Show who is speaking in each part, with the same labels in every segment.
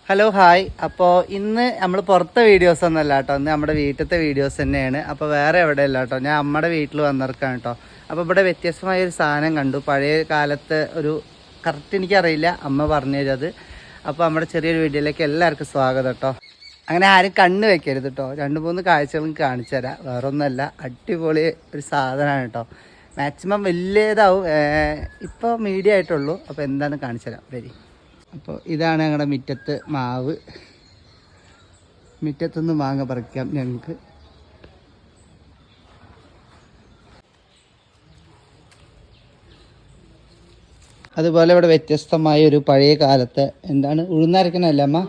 Speaker 1: Hello hi. അപ്പോൾ ഇന്ന് നമ്മൾ പുറത്തെ വീഡിയോസ് ഒന്നുമല്ല കേട്ടോ, ഇന്ന് നമ്മുടെ വീട്ടിലത്തെ വീഡിയോസ് തന്നെയാണ്. അപ്പോൾ വേറെ എവിടെയല്ല കേട്ടോ, ഞാൻ അമ്മയുടെ വീട്ടിൽ വന്നിരിക്കുകയാണ് കേട്ടോ. അപ്പോൾ ഇവിടെ വ്യത്യസ്തമായൊരു സാധനം കണ്ടു, പഴയ കാലത്ത് ഒരു കറക്റ്റ് എനിക്കറിയില്ല, അമ്മ പറഞ്ഞു തരും അത്. അപ്പോൾ നമ്മുടെ ചെറിയൊരു വീഡിയോയിലേക്ക് എല്ലാവർക്കും സ്വാഗതം കേട്ടോ. അങ്ങനെ ആരും കണ്ണ് വെക്കരുത് കേട്ടോ, 2-3 കാഴ്ചകളും കാണിച്ചു തരാം. വേറൊന്നുമല്ല, അടിപൊളി ഒരു സാധനമാണ് കേട്ടോ. മാക്സിമം വലിയതാവും, ഇപ്പോൾ മീഡിയം ആയിട്ടുള്ളൂ. അപ്പോൾ എന്താണെന്ന് കാണിച്ചു തരാം, വരി. അപ്പോൾ ഇതാണ് ഞങ്ങളുടെ മുറ്റത്ത് മാവ്. മുറ്റത്തുനിന്ന് മാങ്ങ പറിക്കാം ഞങ്ങൾക്ക്. അതുപോലെ ഇവിടെ വ്യത്യസ്തമായ ഒരു പഴയ കാലത്തെ എന്താണ് ഉഴുന്നരക്കണല്ലേ അമ്മ?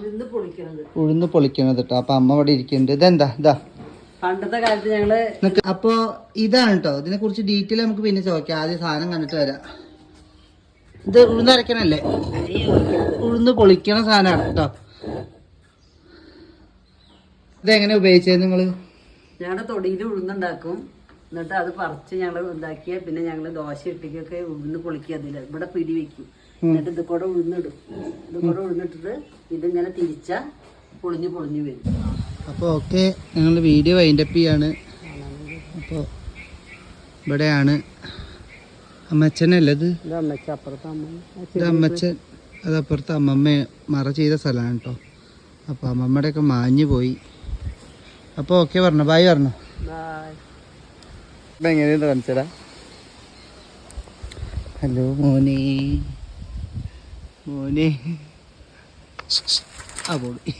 Speaker 1: ഉഴുന്ന് പൊളിക്കണത് കേട്ടോ. അപ്പൊ അമ്മ ഇവിടെ ഇരിക്കുന്നുണ്ട്. ഇതെന്താ? ഇതാ
Speaker 2: പണ്ടത്തെ കാലത്ത് ഞങ്ങള്.
Speaker 1: അപ്പൊ ഇതാണ് കേട്ടോ, ഇതിനെ കുറിച്ച് ഡീറ്റെയിൽ നമുക്ക് പിന്നെ ചോദിക്കാം. ആദ്യം സാധനം കണ്ടിട്ട് വരാം. ഇത് ഉഴുന്നരക്കണല്ലേ? ഉഴുന്ന് പൊളിക്കണ സാധനമാണ് കേട്ടോ. ഇതെങ്ങനെ ഉപയോഗിച്ചത് നിങ്ങള്?
Speaker 2: ഞങ്ങളുടെ തൊടിയിൽ ഉഴുന്നുണ്ടാക്കും, എന്നിട്ട് അത് പറിച്ച് ഞങ്ങൾ ഉണ്ടാക്കിയ പിന്നെ ഞങ്ങള് ദോശ ഇട്ടിക്കൊക്കെ ഉഴുന്ന് പൊളിക്കുക. അതില് ഇവിടെ പിടി വെക്കും, എന്നിട്ട് ഇത് കൂടെ ഉഴുന്നിടും. ഇത് കൂടെ ഉഴുന്നിട്ടിട്ട് ഇതിങ്ങനെ തിരിച്ച പൊളിഞ്ഞു പൊളിഞ്ഞു വരും.
Speaker 1: അപ്പോൾ ഓക്കെ, ഞങ്ങൾ വീഡിയോ വൈൻഡപ്പ് ചെയ്യാണ്. അപ്പോൾ ഇവിടെയാണ് അമ്മച്ചനല്ലേ ഇത്?
Speaker 2: ഇത് അമ്മച്ച, അപ്പുറത്ത് അമ്മ.
Speaker 1: ഇത് അമ്മച്ചൻ, അതപ്പുറത്ത് അമ്മമ്മ മറ ചെയ്ത സ്ഥലമാണ് കേട്ടോ. അപ്പോൾ അമ്മമ്മയുടെയൊക്കെ മാഞ്ഞു പോയി. അപ്പോൾ ഓക്കെ പറഞ്ഞോ, ബായ് പറഞ്ഞോ. ഇപ്പം എങ്ങനെയുണ്ട് കാണിച്ചടാ? ഹലോ മോനെ, മോനെ ആ പോയി.